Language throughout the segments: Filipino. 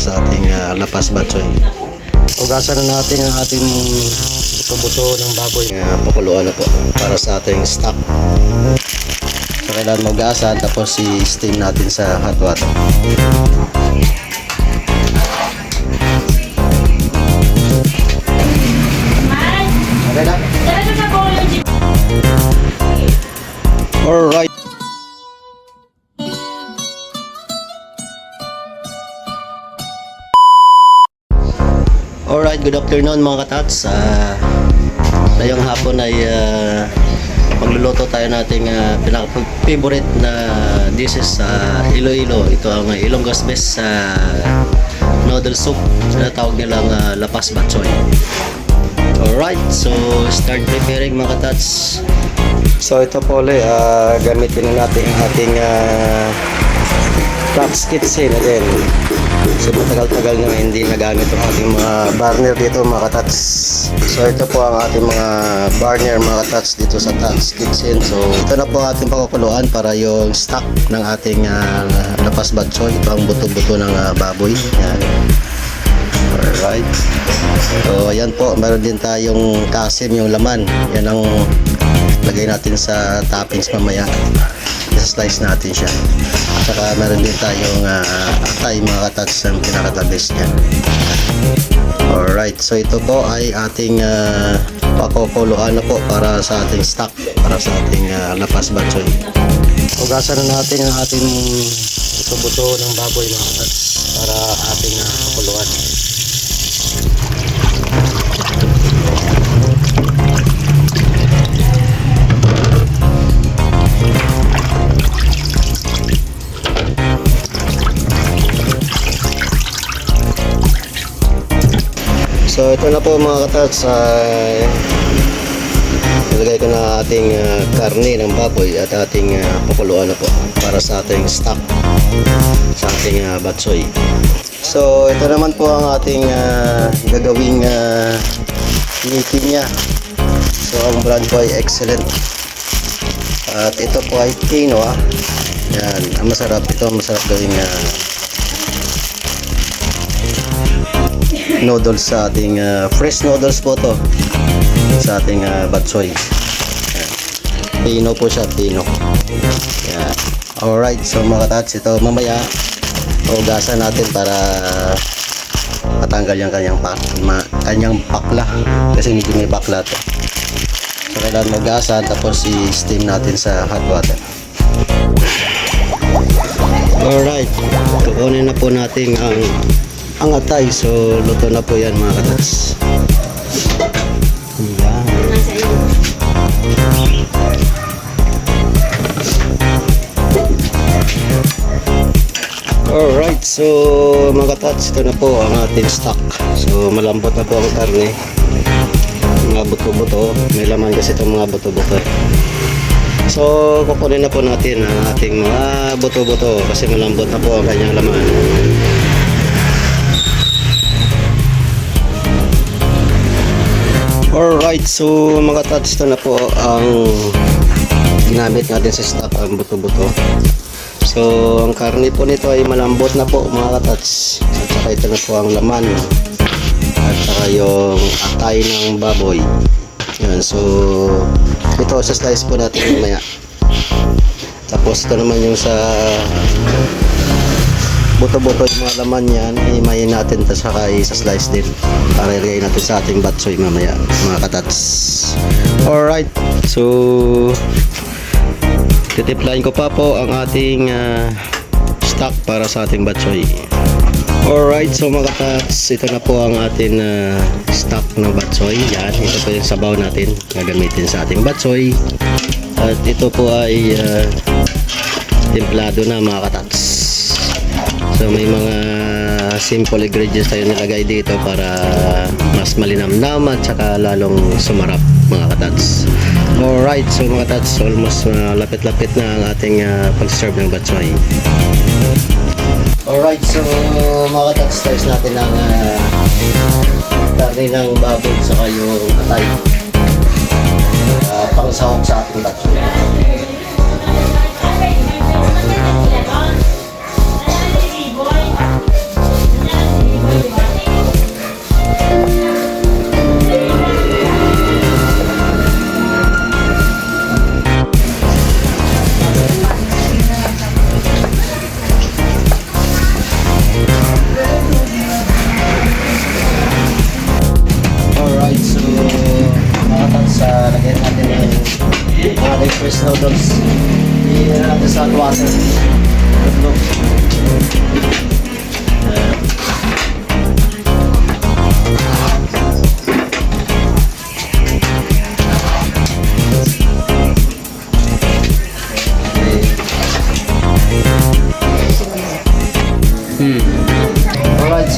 sa ating lapas batsoy. Ugasan na natin ang ating buto-buto ng baboy. Pakuluan na po para sa ating stock. So kailangan mag-ugasan tapos i-steam natin sa hot water. Okay na? Alright. Alright, good afternoon mga katats. Ngayong hapon ay magluluto tayo nating pinaka-favorite na dishes sa Iloilo. Ito ang Ilonggo's best noodle soup. Tinatawag nilang lapas batsoy. Alright, so start preparing mga katats. So ito po ulit, gamitin na natin ang ating Fox Kitchen again. So matagal-tagal na hindi nagamit ang ating mga burner dito mga katats. So ito po ang ating mga burner mga katats dito sa Fox Kitchen. So ito na po ang ating pakukuluan para yung stock ng ating lapas batsoy. Ito ang buto-buto ng baboy. Yan. Alright. So ayan po, meron din tayong kasim, yung laman. Yan ang lagay natin sa toppings mamaya. Slice natin siya. At saka meron din tayong atay mga katats ng pinakatabis niya. Alright, so ito po ay ating pakukuluan na po para sa ating stock, para sa ating lapas batsoy. Ugasan na natin ang ating buto-buto ng baboy mga katats para ating pakuluan. So ito na po mga katats, ilagay ko na ating karne ng baboy at ating pakuluan na po para sa ating stock, sa ating batsoy. So ito naman po ang ating gagawing niki niya. So ang brand po ay Excellent. At ito po ay quinoa. Yan, ang masarap ito, masarap gawing noodles sa ating fresh noodles po to sa ating batsoy. Pino po siya, pino. Yan. Alright, so mga katats, ito mamaya ugasan natin para matanggal yung kanyang pakla kasi medyo may pakla to. So kailangan mag-ugasan tapos i-steam natin sa hot water. Alright, kukunin na po natin ang atay. So luto na po yan mga katats. Yan. Alright, so mga katats, ito na po ang ating stock. So malambot na po ang karne, mga buto-buto, may laman kasi itong mga buto-buto. So kukunin na po natin ang ating mga buto-buto kasi malambot na po ang kanyang laman. Alright, so mga tats, ito na po ang ginamit natin sa stock, ang buto-buto. So ang karne po nito ay malambot na po mga katats. At saka ito na po ang laman at saka yung atay ng baboy. Yan, so ito sa slice po natin mamaya. Tapos ito naman yung sa buto-buto, yung mga laman yan, himayin natin at saka isa-slice din para ilagay natin sa ating batsoy mamaya mga katats. Alright, so titiplayin ko pa po ang ating stock para sa ating batsoy. Alright, so mga katats, ito na po ang ating stock ng batsoy. Yan, ito po yung sabaw natin gagamitin sa ating batsoy. At ito po ay templado na mga katats. So may mga simple ingredients tayo nilagay dito para mas malinamnam at saka lalong sumarap mga katats. Alright, so mga katats, almost lapit-lapit na ang ating pag-serve ng batsoy. Alright, so mga katats, tayo natin ang karne ng baboy saka yung atay pangsahog sa ating batsoy.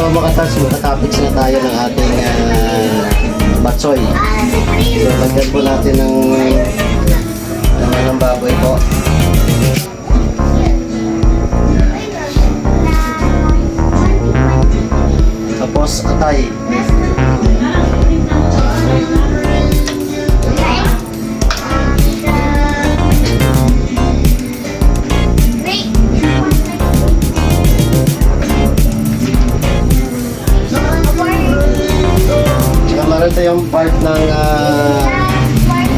so mga tats, makatopics na tayo ng ating batsoy. So, lagyan po natin ng laman ng baboy po. Tapos, atay. Ito yung part ng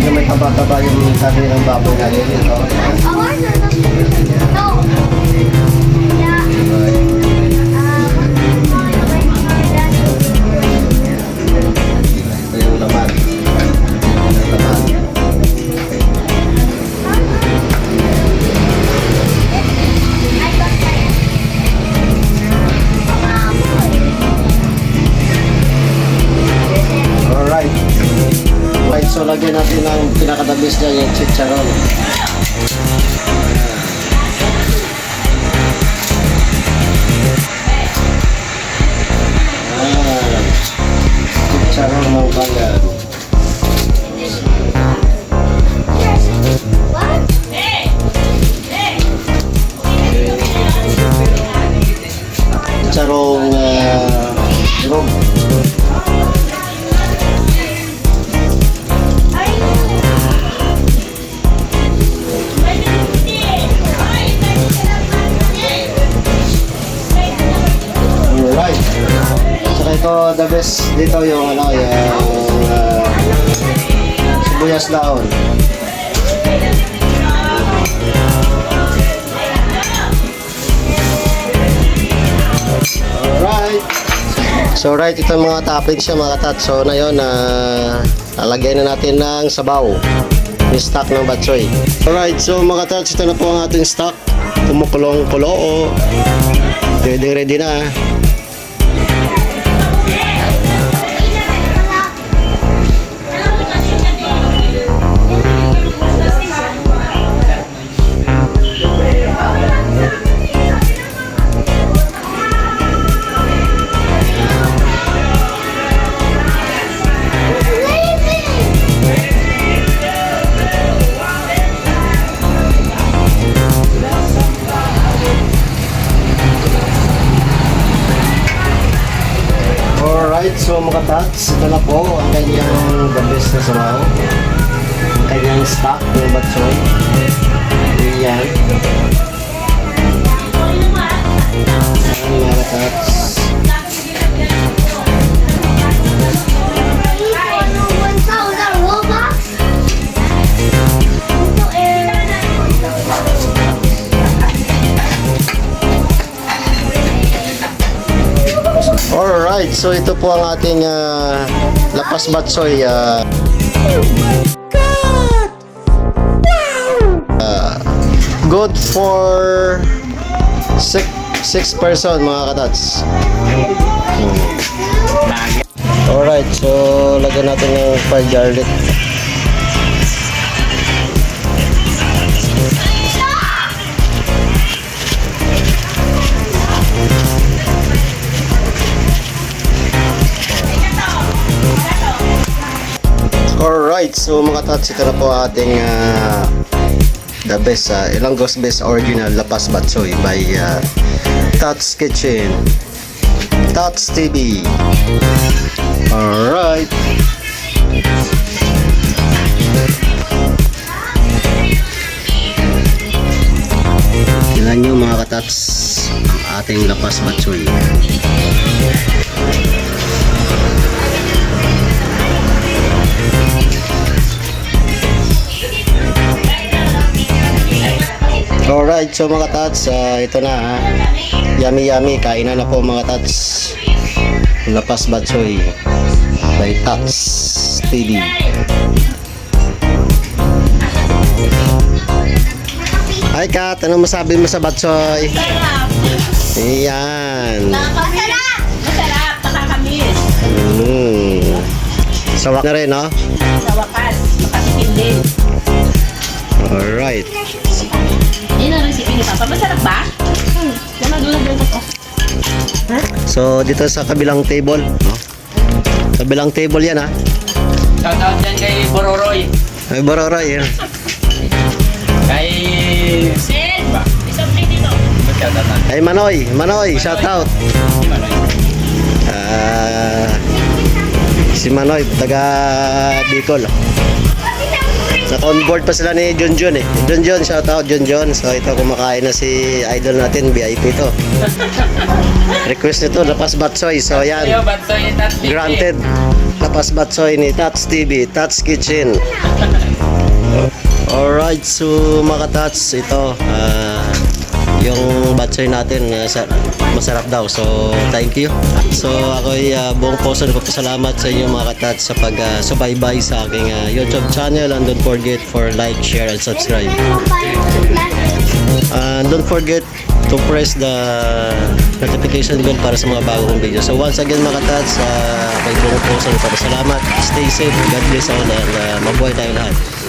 yung may taba-taba yung sabi ng baboy natin ito. Ito yung laman. Right, so lagyan natin ng pinakadabis niya yung chicharon. Chicharon ng bayan. Chicharong log. Ito, the best dito yung ano, yung sibuyas daon. Alright. So right, ito mga toppings siya mga tats. So na yun, lalagyan na natin ng sabaw. Yung stock ng batsoy. Alright, so mga tats, ito na po ang ating stock. Kumukulong-kulo. Ready na. Alright, so mga tats, ito na po ang kanyang the best na sabaw. Ang kanyang stock ng batsoy. Ayan. Ayan mga tats. Alright, so ito po ang ating lapas batsoy. Good for 6 person mga katats. Alright, so lagyan natin ng fried garlic. Alright, so mga tats, ito na po ating the best, Ilonggo's best original lapas batsoy by Tots Kitchen, Tots TV. Alright. Tingnan nyo mga katats ang ating lapas batsoy. Alright, so mga tats, ito na yummy yummy, kainan na po mga tats. Lapas batsoy by Tots TV. Hi Kat, anong masabi mo sa batsoy? Ayan. Masarap! Masarap, nakakamiss. Sawak na rin, no? Sa wakas, makasikin din. Alright. Yan ang recipe ni Papa. Masarap ba? Yan, madulag ko. So, dito sa kabilang table. No? Kabilang table yan, ha? Shoutout dyan kay Bororoy. Ay, Bororoy, yan. Kay... Sid! Isang plate dito. Shoutout natin. Ay, Manoy, shout out. Si Manoy. Si Manoy, taga Bicol. Naka-onboard pa sila ni Junjun eh. Junjun, shout out Junjun. So ito, kumakain na si idol natin, VIP to. Request nito, Lapas Batsoy. So yan, Ayo, Batsoy, Tats TV. granted. Lapas Batsoy ni Tats TV, Tats Kitchen. Alright, so mga Tats, ito, yung batsoy natin, masarap daw. So, thank you. So, ako'y buong puso nagpapasalamat sa inyo mga Katats sa pag-subaybay sa aking YouTube channel. And don't forget for like, share, and subscribe. And don't forget to press the notification bell para sa mga bago kong video. So, once again mga Katats, ako'y buong puso nagpapasalamat. Stay safe. God bless all and mabuhay tayo lahat.